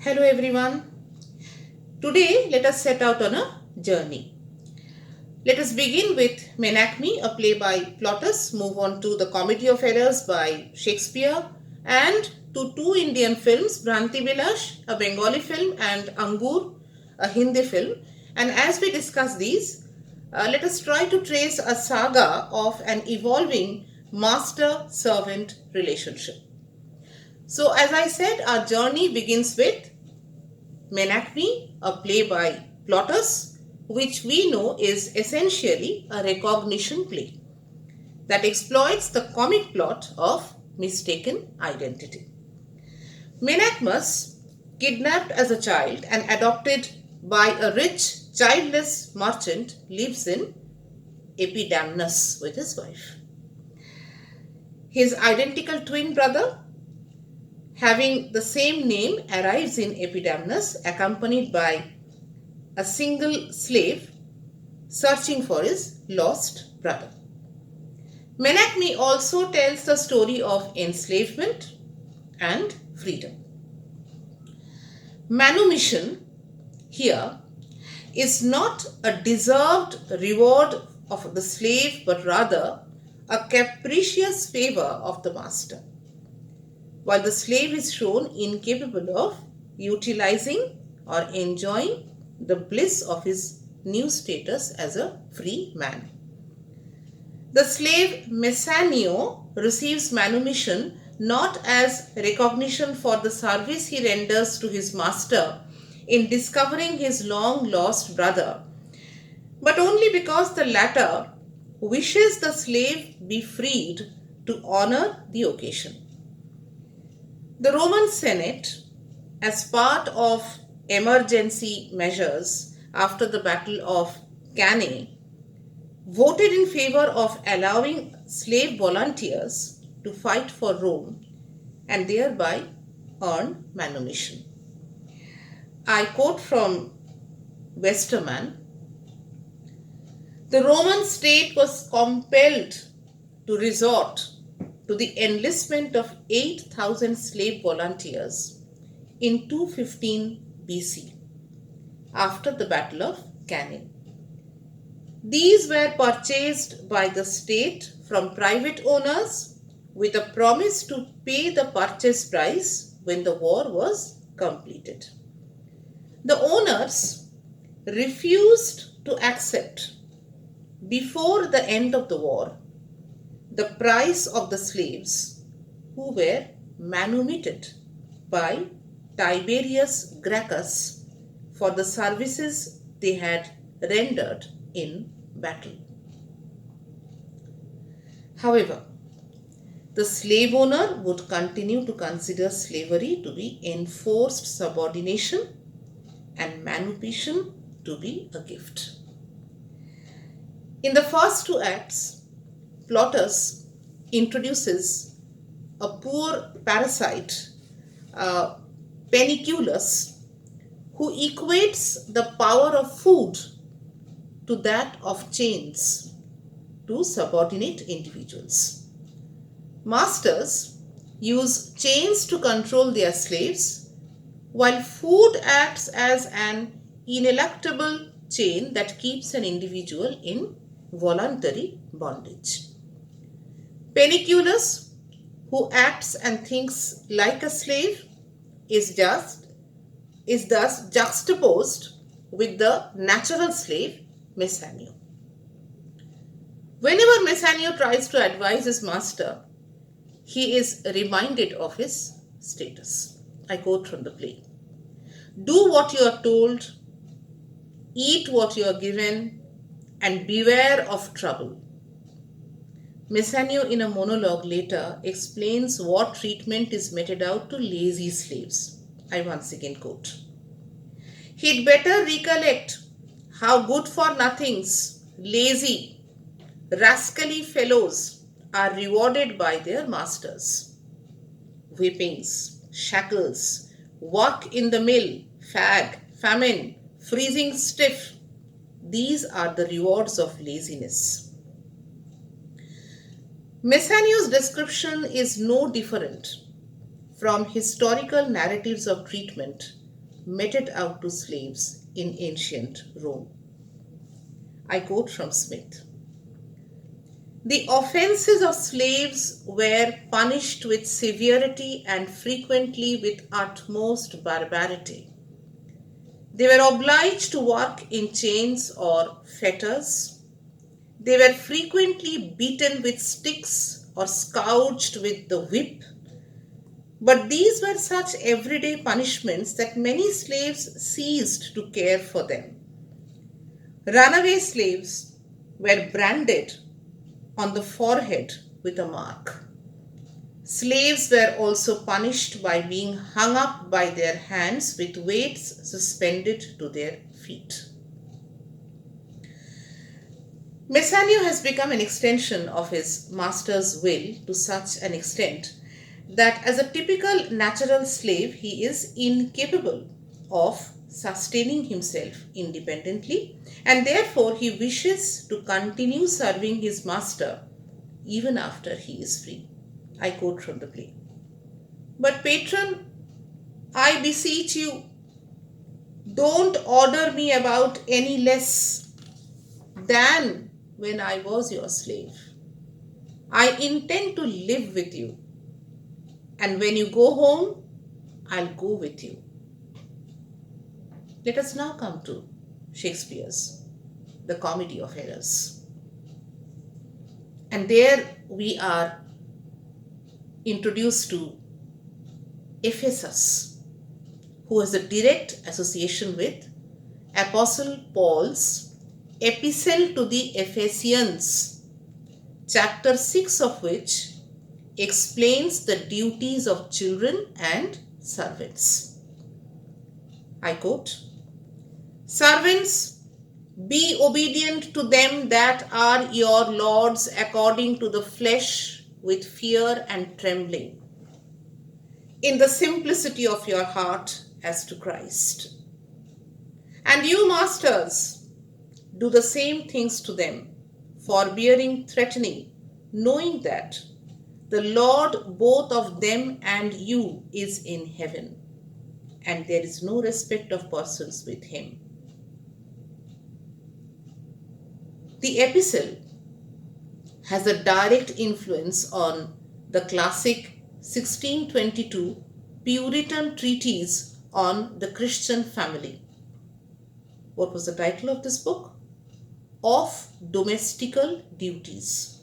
Hello everyone. Today let us set out on a journey. Let us begin with Menaechmi, a play by Plautus, move on to The Comedy of Errors by Shakespeare, and to two Indian films, Bhrantibilas, a Bengali film, and Angoor, a Hindi film. And as we discuss these, let us try to trace a saga of an evolving master-servant relationship. So as I said, our journey begins with Menaechmi, a play by Plautus, which we know is essentially a recognition play that exploits the comic plot of mistaken identity. Menaechmus, kidnapped as a child and adopted by a rich, childless merchant, lives in Epidamnus with his wife. His identical twin brother, having the same name, arrives in Epidamnus accompanied by a single slave searching for his lost brother. Menaechmi also tells the story of enslavement and freedom. Manumission here is not a deserved reward of the slave, but rather a capricious favor of the master, while the slave is shown incapable of utilizing or enjoying the bliss of his new status as a free man. The slave Mesanio receives manumission not as recognition for the service he renders to his master in discovering his long lost brother, but only because the latter wishes the slave be freed to honor the occasion. The Roman Senate, as part of emergency measures after the Battle of Cannae, voted in favor of allowing slave volunteers to fight for Rome and thereby earn manumission. I quote from Westermann: "The Roman state was compelled to resort to the enlistment of 8,000 slave volunteers in 215 BC after the Battle of Cannae. These were purchased by the state from private owners with a promise to pay the purchase price when the war was completed. The owners refused to accept, before the end of the war, the price of the slaves who were manumitted by Tiberius Gracchus for the services they had rendered in battle." However, the slave owner would continue to consider slavery to be enforced subordination and manumission to be a gift. In the first two acts, Plautus introduces a poor parasite, Peniculus, who equates the power of food to that of chains to subordinate individuals. Masters use chains to control their slaves, while food acts as an ineluctable chain that keeps an individual in voluntary bondage. Peniculus, who acts and thinks like a slave, is thus juxtaposed with the natural slave Mesanio. Whenever Mesanio tries to advise his master, he is reminded of his status. I quote from the play: "Do what you are told, eat what you are given, and beware of trouble." Mesanio, in a monologue later, explains what treatment is meted out to lazy slaves. I once again quote: "He'd better recollect how good-for-nothings, lazy, rascally fellows are rewarded by their masters. Whippings, shackles, work in the mill, fag, famine, freezing stiff, these are the rewards of laziness." Mesanio's description is no different from historical narratives of treatment meted out to slaves in ancient Rome. I quote from Smith. The offenses of slaves were punished with severity and frequently with utmost barbarity. They were obliged to work in chains or fetters. They were frequently beaten with sticks or scourged with the whip. But these were such everyday punishments that many slaves ceased to care for them. Runaway slaves were branded on the forehead with a mark. Slaves were also punished by being hung up by their hands with weights suspended to their feet. Menaechmi has become an extension of his master's will to such an extent that as a typical natural slave, he is incapable of sustaining himself independently, and therefore he wishes to continue serving his master even after he is free. I quote from the play. But patron, I beseech you, don't order me about any less than when I was your slave. I intend to live with you, and when you go home, I'll go with you. Let us now come to Shakespeare's The Comedy of Errors. And there we are introduced to Ephesus, who has a direct association with Apostle Paul's Epistle to the Ephesians, chapter 6 of which explains the duties of children and servants. I quote, "Servants, be obedient to them that are your lords according to the flesh with fear and trembling, in the simplicity of your heart as to Christ. And you, masters, do the same things to them, forbearing, threatening, knowing that the Lord both of them and you is in heaven, and there is no respect of persons with him." The epistle has a direct influence on the classic 1622 Puritan treatise on the Christian family. What was the title of this book? Of Domestical Duties.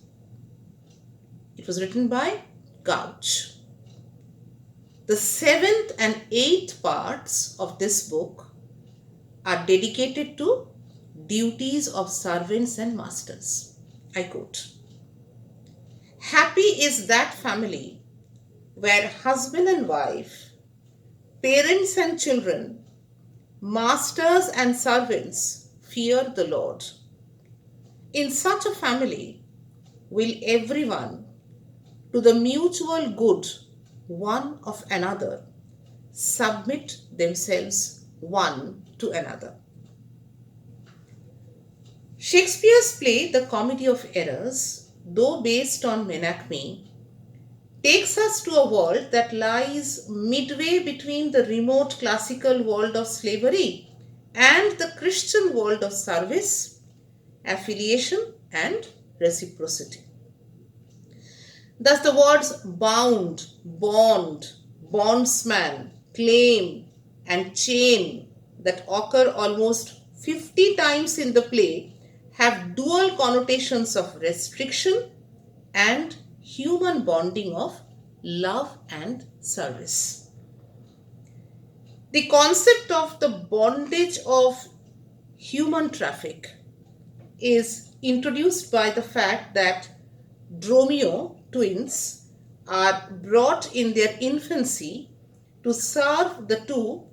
It was written by Gouch. The 7th and 8th parts of this book are dedicated to duties of servants and masters. I quote, "Happy is that family where husband and wife, parents and children, masters and servants fear the Lord. In such a family will everyone, to the mutual good one of another, submit themselves one to another." Shakespeare's play, The Comedy of Errors, though based on Menaechmi, takes us to a world that lies midway between the remote classical world of slavery and the Christian world of service, affiliation, and reciprocity. Thus, the words bound, bond, bondsman, claim, and chain that occur almost 50 times in the play have dual connotations of restriction and human bonding of love and service. The concept of the bondage of human traffic is introduced by the fact that Dromio twins are brought in their infancy to serve the two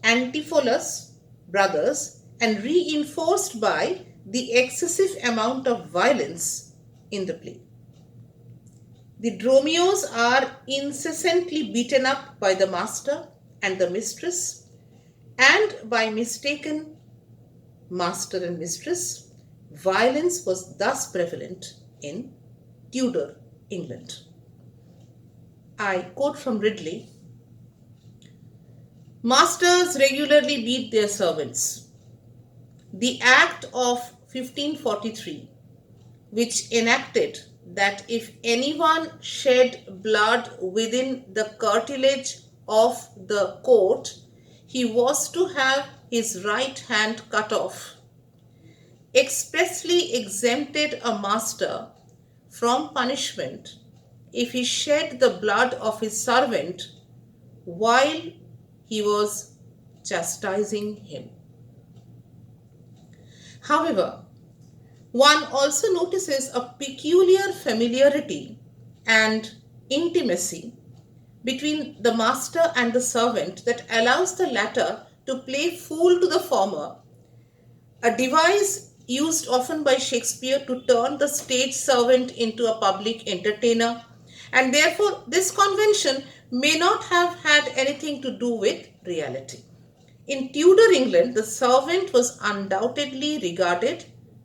Antipholus brothers and reinforced by the excessive amount of violence in the play. The Dromios are incessantly beaten up by the master and the mistress, and by mistaken master and mistress. Violence was thus prevalent in Tudor England. I quote from Ridley, Masters regularly beat their servants. The Act of 1543, which enacted that if anyone shed blood within the curtilage of the court, he was to have his right hand cut off, expressly exempted a master from punishment if he shed the blood of his servant while he was chastising him. However, one also notices a peculiar familiarity and intimacy between the master and the servant that allows the latter to play fool to the former, a device used often by Shakespeare to turn the stage servant into a public entertainer, and therefore this convention may not have had anything to do with reality. In Tudor England, the servant was undoubtedly regarded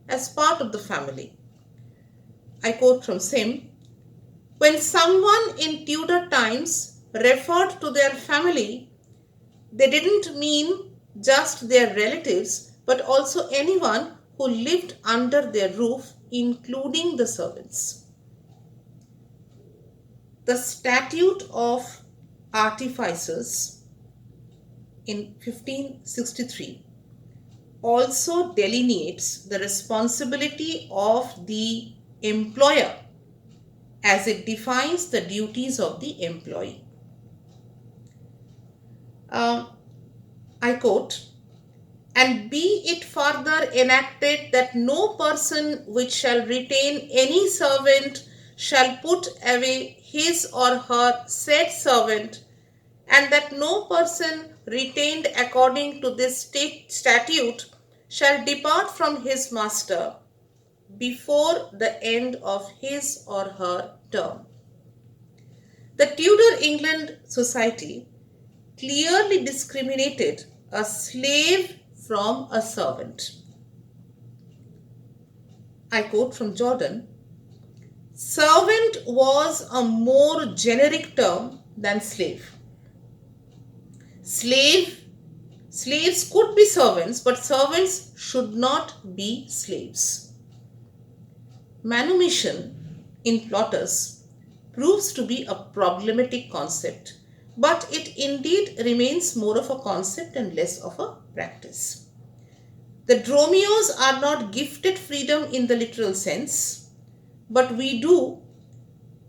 as part of the family. I quote from Sim: when someone in Tudor times referred to their family, they didn't mean just their relatives, but also anyone who lived under their roof, including the servants. The Statute of Artificers in 1563 also delineates the responsibility of the employer as it defines the duties of the employee. I quote, "And be it further enacted that no person which shall retain any servant shall put away his or her said servant, and that no person retained according to this statute shall depart from his master before the end of his or her term." The Tudor England society clearly discriminated a slave from a servant. I quote from Jordan: "Servant was a more generic term than slave. Slaves could be servants, but servants should not be slaves." Manumission in Plautus proves to be a problematic concept, but it indeed remains more of a concept and less of a practice. The Dromios are not gifted freedom in the literal sense, but we do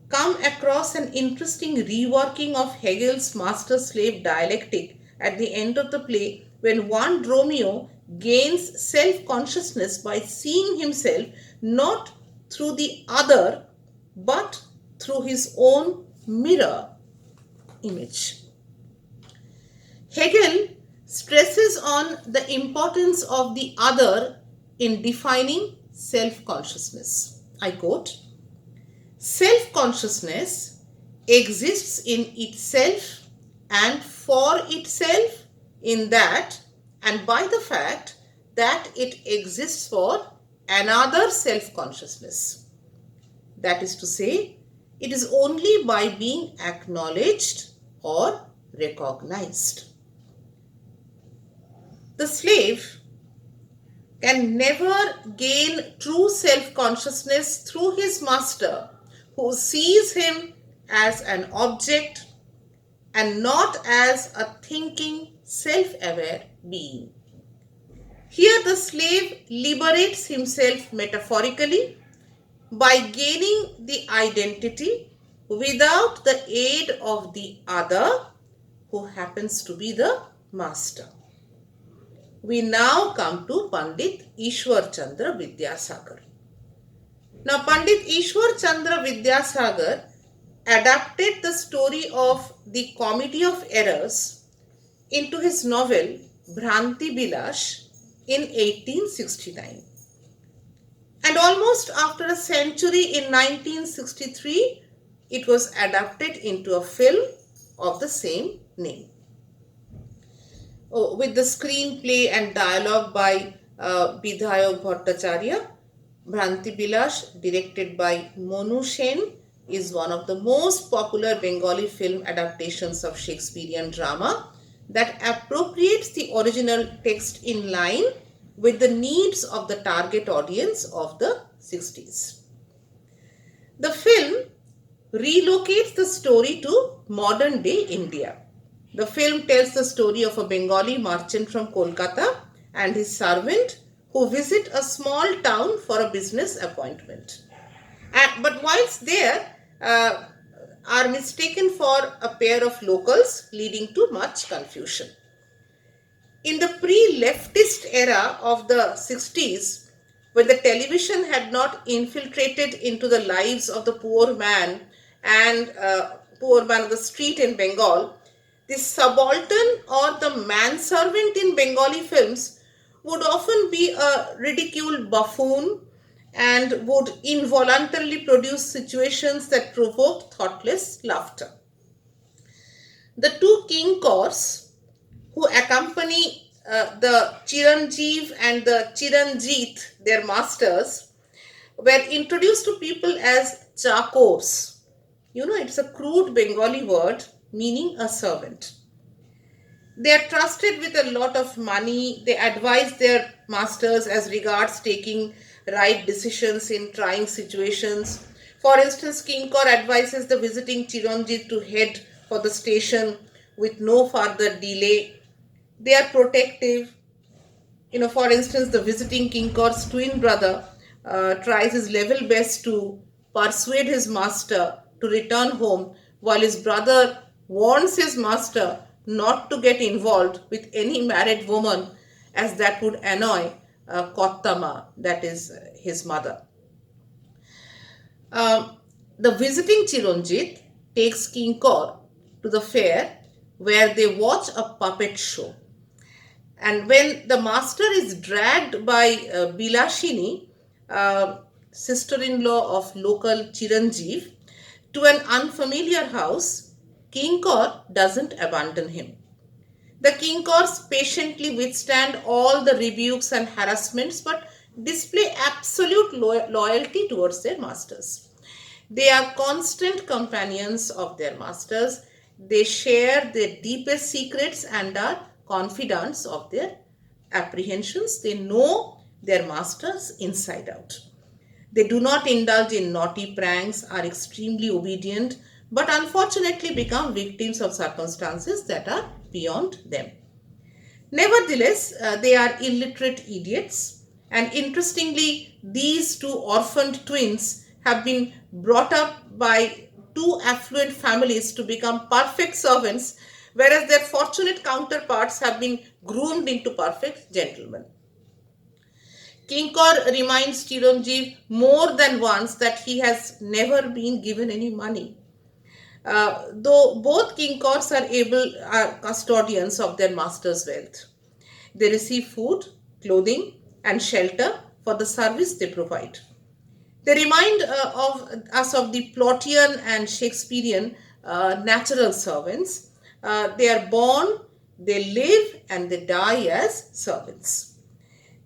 come across an interesting reworking of Hegel's master-slave dialectic at the end of the play, when one Dromio gains self-consciousness by seeing himself not through the other but through his own mirror image. Hegel stresses on the importance of the other in defining self-consciousness. I quote, "Self-consciousness exists in itself and for itself in that and by the fact that it exists for another self-consciousness. That is to say, it is only by being acknowledged or recognized." The slave can never gain true self-consciousness through his master, who sees him as an object and not as a thinking, self-aware being. Here the slave liberates himself metaphorically by gaining the identity without the aid of the other, who happens to be the master. We now come to Pandit Ishwar Chandra Vidyasagar. Now, Pandit Ishwar Chandra Vidyasagar adapted the story of the Comedy of Errors into his novel Bhrantibilas in 1869. And almost after a century in 1963, it was adapted into a film of the same name. With the screenplay and dialogue by Bidhayok Bhattacharya, Brantibilas, directed by Monu Sen, is one of the most popular Bengali film adaptations of Shakespearean drama, that appropriates the original text in line with the needs of the target audience of the 60s. The film relocates the story to modern day India. The film tells the story of a Bengali merchant from Kolkata and his servant who visit a small town for a business appointment. But whilst there, are mistaken for a pair of locals, leading to much confusion. In the pre-leftist era of the 60s, when the television had not infiltrated into the lives of the poor man and poor man of the street in Bengal, the subaltern or the manservant in Bengali films would often be a ridiculed buffoon and would involuntarily produce situations that provoked thoughtless laughter. The two king kors who accompany the Chiranjeev and the Chiranjit, their masters, were introduced to people as chakors. You know, it's a crude Bengali word meaning a servant. They are trusted with a lot of money. They advise their masters as regards taking right decisions in trying situations. For instance, King Kor advises the visiting Chiranjit to head for the station with no further delay. They are protective. You know, for instance, the visiting King Kor's twin brother tries his level best to persuade his master to return home, while his brother warns his master not to get involved with any married woman, as that would annoy Kottama, that is his mother. Um, the visiting Chiranjit takes King Kor to the fair where they watch a puppet show. And when the master is dragged by Bilashini, sister in law of local Chiranjeev, to an unfamiliar house, King Kor doesn't abandon him. The King Kors patiently withstand all the rebukes and harassments but display absolute loyalty towards their masters. They are constant companions of their masters. They share their deepest secrets and are confidants of their apprehensions. They know their masters inside out. They do not indulge in naughty pranks, are extremely obedient, but unfortunately become victims of circumstances that are beyond them. Nevertheless, they are illiterate idiots, and interestingly, these two orphaned twins have been brought up by two affluent families to become perfect servants, whereas their fortunate counterparts have been groomed into perfect gentlemen. Kinkor reminds Chiranjeev more than once that he has never been given any money. Though both Kinkors are custodians of their master's wealth. They receive food, clothing, and shelter for the service they provide. They remind of us of the Plotian and Shakespearean natural servants. They are born, they live, and they die as servants.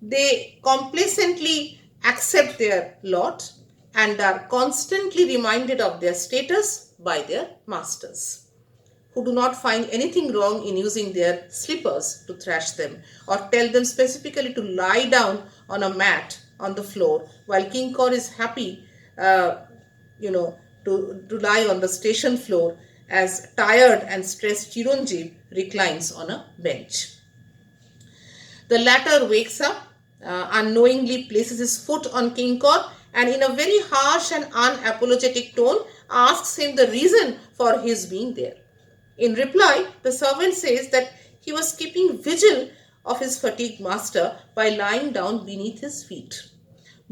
They complacently accept their lot and are constantly reminded of their status by their masters, who do not find anything wrong in using their slippers to thrash them or tell them specifically to lie down on a mat on the floor, while King Kor is happy, to lie on the station floor as tired and stressed Chiranjeev reclines on a bench. The latter wakes up, unknowingly places his foot on King Kor, and in a very harsh and unapologetic tone asks him the reason for his being there. In reply, the servant says that he was keeping vigil of his fatigued master by lying down beneath his feet.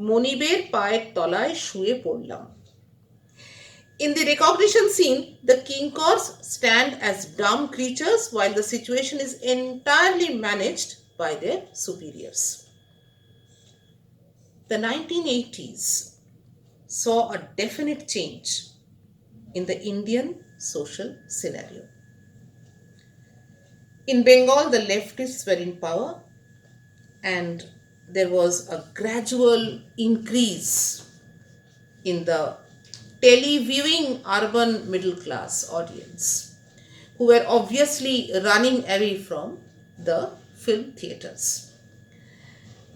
মনিবের পায়ের তলায় শুয়ে পড়লাম. In the recognition scene, the Kinkors stand as dumb creatures while the situation is entirely managed by their superiors. The 1980s saw a definite change in the Indian social scenario. In Bengal, the leftists were in power and there was a gradual increase in the televiewing urban middle class audience, who were obviously running away from the film theatres.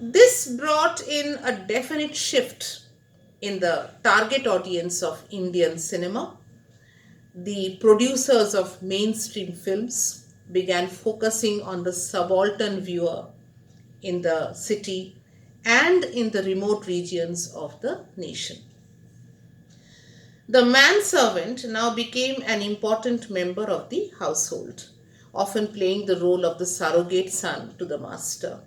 This brought in a definite shift in the target audience of Indian cinema. The producers of mainstream films began focusing on the subaltern viewer in the city and in the remote regions of the nation. The manservant now became an important member of the household, often playing the role of the surrogate son to the master,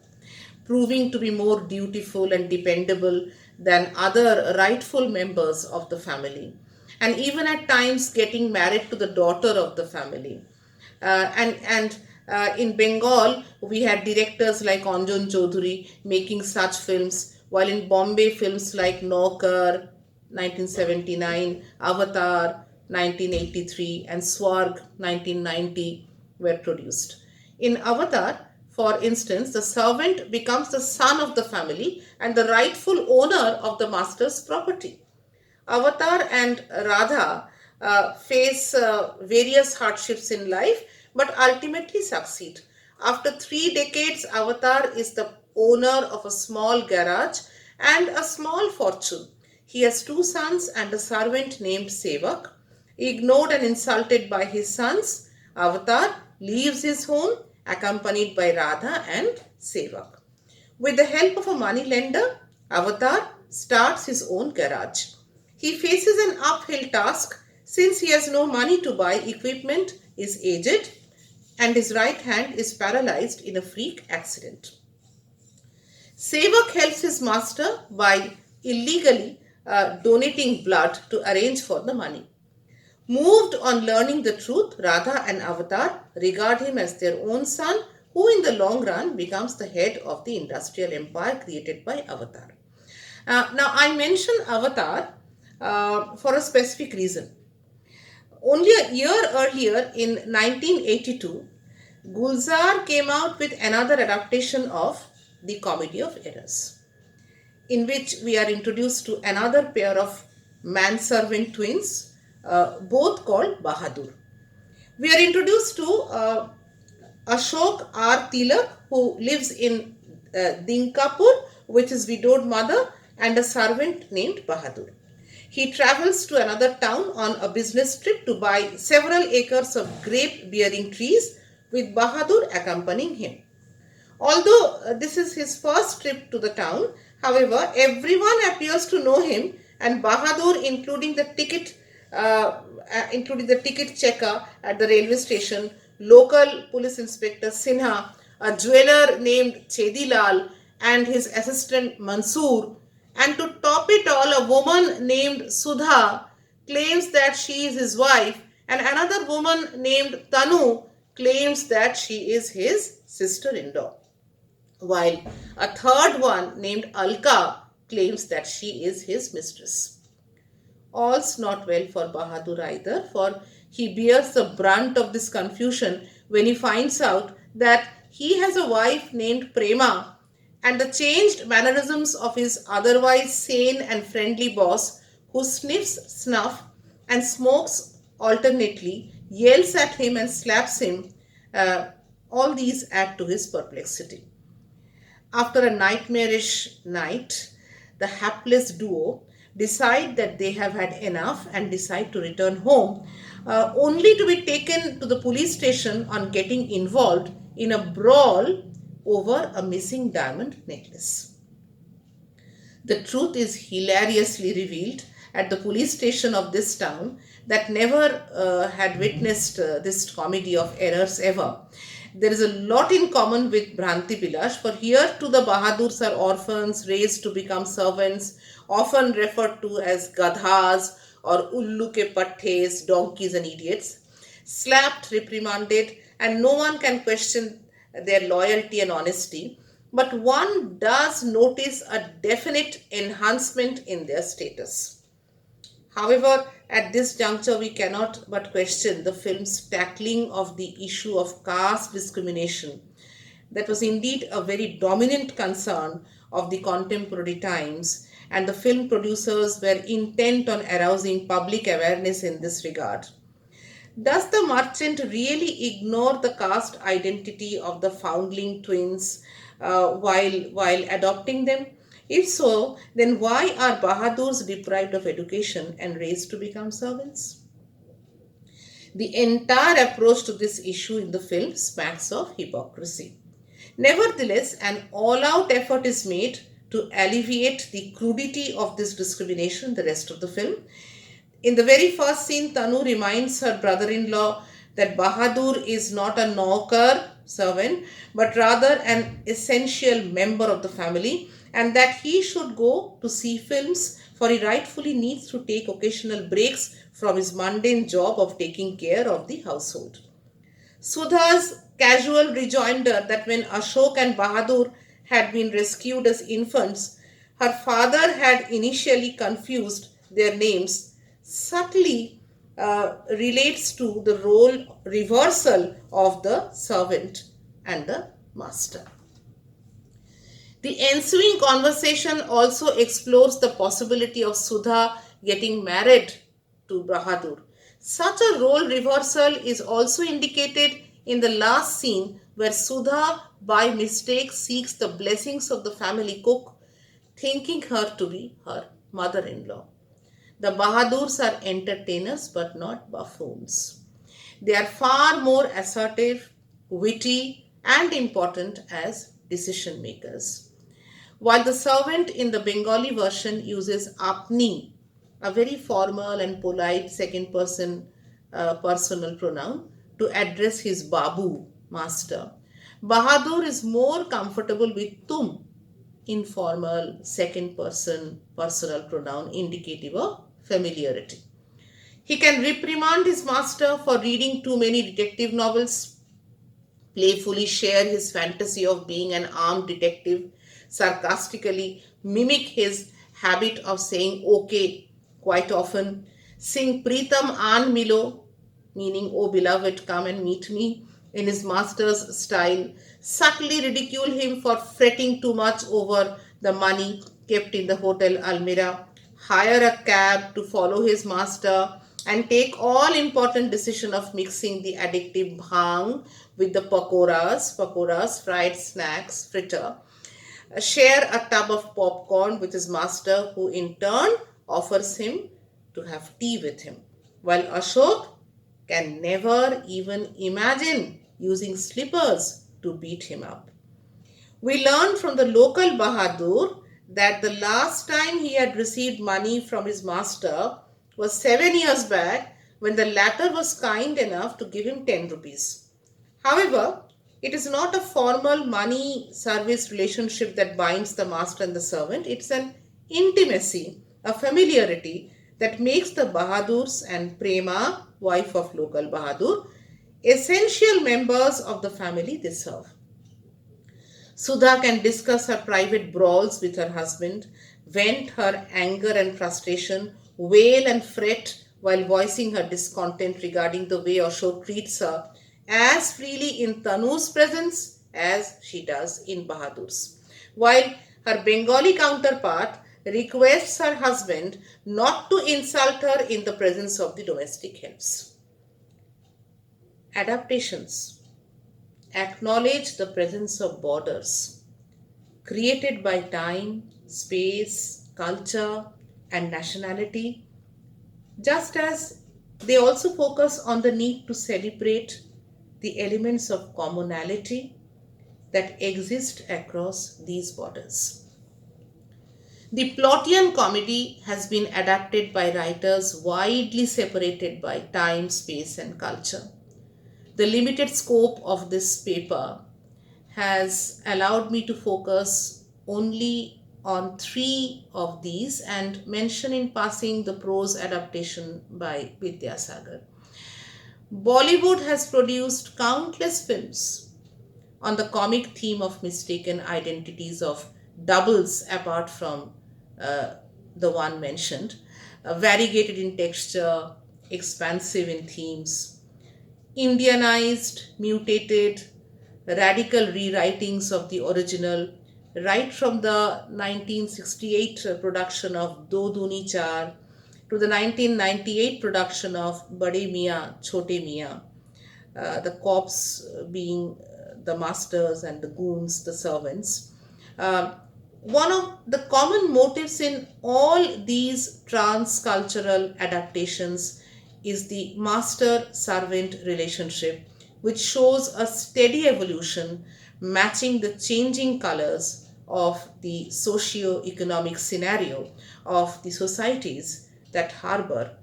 proving to be more dutiful and dependable than other rightful members of the family, and even at times getting married to the daughter of the family. In Bengal, we had directors like Anjan Chaudhuri making such films, while in Bombay, films like Naukar, 1979, Avatar, 1983, and Swarg, 1990 were produced. In Avatar, for instance, the servant becomes the son of the family and the rightful owner of the master's property. Avatar and Radha face various hardships in life but ultimately succeed. After 3 decades, Avatar is the owner of a small garage and a small fortune. He has 2 sons and a servant named Sevak. Ignored and insulted by his sons, Avatar leaves his home accompanied by Radha and Sevak. With the help of a money lender, Avatar starts his own garage. He faces an uphill task since he has no money to buy equipment, is aged, and his right hand is paralyzed in a freak accident. Sevak helps his master by illegally donating blood to arrange for the money. Moved on learning the truth, Radha and Avatar regard him as their own son, who in the long run becomes the head of the industrial empire created by Avatar. Now, I mention Avatar for a specific reason. Only a year earlier, in 1982, Gulzar came out with another adaptation of The Comedy of Errors, in which we are introduced to another pair of manservant twins, both called Bahadur. We are introduced to Ashok R. Tilak, who lives in Dinkapur with his widowed mother and a servant named Bahadur. He travels to another town on a business trip to buy several acres of grape bearing trees, with Bahadur accompanying him. Although this is his first trip to the town, however, everyone appears to know him, and Bahadur, including the ticket checker at the railway station, local police inspector Sinha, a jeweler named Chedilal, and his assistant Mansoor, and to top it all, a woman named Sudha claims that she is his wife, and another woman named Tanu claims that she is his sister-in-law, while a third one named Alka claims that she is his mistress. All's not well for Bahadur either, for he bears the brunt of this confusion when he finds out that he has a wife named Prema, and the changed mannerisms of his otherwise sane and friendly boss, who sniffs snuff and smokes alternately, yells at him and slaps him, all these add to his perplexity. After a nightmarish night, the hapless duo decide that they have had enough and decide to return home, only to be taken to the police station on getting involved in a brawl over a missing diamond necklace. The truth is hilariously revealed at the police station of this town that never had witnessed this comedy of errors ever. There is a lot in common with Bhrantibilas, for here too the Bahadurs are orphans raised to become servants, often referred to as gadhas or ullu ke pathes, donkeys and idiots, slapped, reprimanded, and no one can question their loyalty and honesty. But one does notice a definite enhancement in their status. However, at this juncture, we cannot but question the film's tackling of the issue of caste discrimination. That was indeed a very dominant concern of the contemporary times, and the film producers were intent on arousing public awareness in this regard. Does the merchant really ignore the caste identity of the foundling twins while adopting them? If so, then why are Bahadurs deprived of education and raised to become servants? The entire approach to this issue in the film smacks of hypocrisy. Nevertheless, an all out effort is made to alleviate the crudity of this discrimination in the rest of the film. In the very first scene, Tanu reminds her brother in law that Bahadur is not a Naukar servant, but rather an essential member of the family, and that he should go to see films, for he rightfully needs to take occasional breaks from his mundane job of taking care of the household. Sudha's casual rejoinder that when Ashok and Bahadur had been rescued as infants, her father had initially confused their names subtly relates to the role reversal of the servant and the master. The ensuing conversation also explores the possibility of Sudha getting married to Bahadur. Such a role reversal is also indicated in the last scene where Sudha by mistake seeks the blessings of the family cook, thinking her to be her mother in law. The Bahadurs are entertainers but not buffoons. They are far more assertive, witty, and important as decision makers. While the servant in the Bengali version uses apni, a very formal and polite second person personal pronoun, to address his babu, master, Bahadur is more comfortable with tum, informal second person personal pronoun indicative of familiarity. He can reprimand his master for reading too many detective novels, playfully share his fantasy of being an armed detective, sarcastically mimic his habit of saying okay quite often, sing Pritam An Milo, meaning oh beloved, come and meet me, in his master's style, subtly ridicule him for fretting too much over the money kept in the hotel Almira, hire a cab to follow his master, and take all important decision of mixing the addictive bhang with the pakoras, fried snacks, fritter, share a tub of popcorn with his master, who in turn offers him to have tea with him, while Ashok can never even imagine using slippers to beat him up. We learned from the local Bahadur that the last time he had received money from his master was 7 years back, when the latter was kind enough to give him 10 rupees. However, it is not a formal money service relationship that binds the master and the servant. It's an intimacy, a familiarity that makes the Bahadurs and Prema, wife of local Bahadur, essential members of the family they serve. Sudha can discuss her private brawls with her husband, vent her anger and frustration, wail and fret while voicing her discontent regarding the way Ashok treats her as freely in Tanu's presence as she does in Bahadur's. While her Bengali counterpart requests her husband not to insult her in the presence of the domestic helps. Adaptations acknowledge the presence of borders created by time, space, culture, and nationality, just as they also focus on the need to celebrate the elements of commonality that exist across these borders. The Plotian comedy has been adapted by writers widely separated by time, space, and culture. The limited scope of this paper has allowed me to focus only on three of these and mention in passing the prose adaptation by Vidyasagar. Bollywood has produced countless films on the comic theme of mistaken identities of doubles apart from uh, the one mentioned, variegated in texture, expansive in themes, Indianized, mutated, radical rewritings of the original, right from the 1968 production of Do Duni Char, to the 1998 production of Bade Mia, Chote Mia, the cops being the masters and the goons, the servants. Um, One of the common motives in all these transcultural adaptations is the master servant relationship, which shows a steady evolution matching the changing colors of the socio-economic scenario of the societies that harbor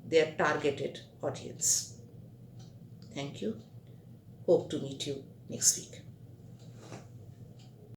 their targeted audience. Thank you. Hope to meet you next week.